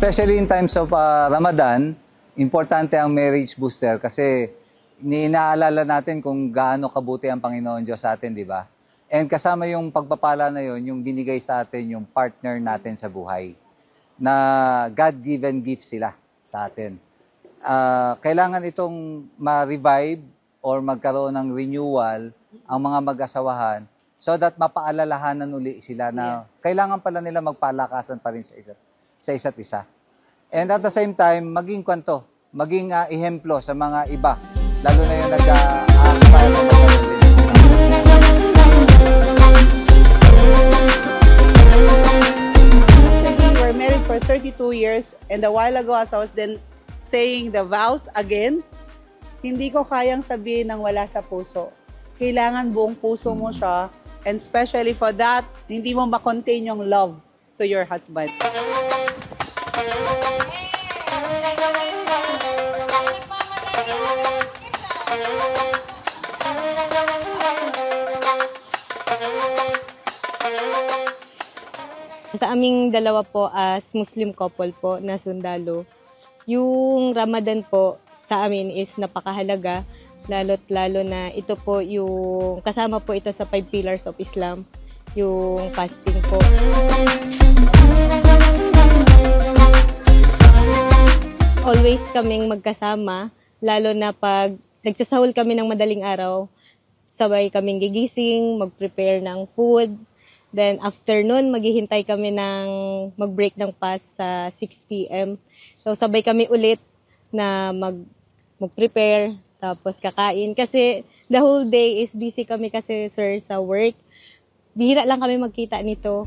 Especially in times of Ramadan, importante ang marriage booster kasi inaalala natin kung gaano kabuti ang Panginoon Diyos sa atin, di ba? And kasama yung pagpapala na yon, yung binigay sa atin yung partner natin sa buhay, na God-given gift sila sa atin. Kailangan itong ma-revive or magkaroon ng renewal ang mga mag-asawahan so that mapaalalahanan uli sila na kailangan pala nila magpalakasan pa rin sa isa't isa. And at the same time, maging maging ehemplo sa mga iba, lalo na yung nag-aspire na magkaroon din ng asawa. We're married for 32 years and a while ago as I was then saying the vows again, hindi ko kayang sabihin ng wala sa puso. Kailangan buong puso mo siya, and especially for that, hindi mo ma-contain yung love to your husband. Sa aming dalawa po as Muslim couple po na sundalo, yung Ramadan po sa amin is napakahalaga, lalo't lalo na ito po yung kasama po ito sa 5 pillars of Islam, yung fasting po. Always kaming magkasama, lalo na pag nagsasahol kami ng madaling araw, sabay kaming gigising, mag-prepare ng food. Then after nun, maghihintay kami ng mag-break ng fast sa 6 p.m. So sabay kami ulit na mag-prepare, tapos kakain. Kasi the whole day is busy kami kasi sir sa work. Bihira lang kami magkita nito.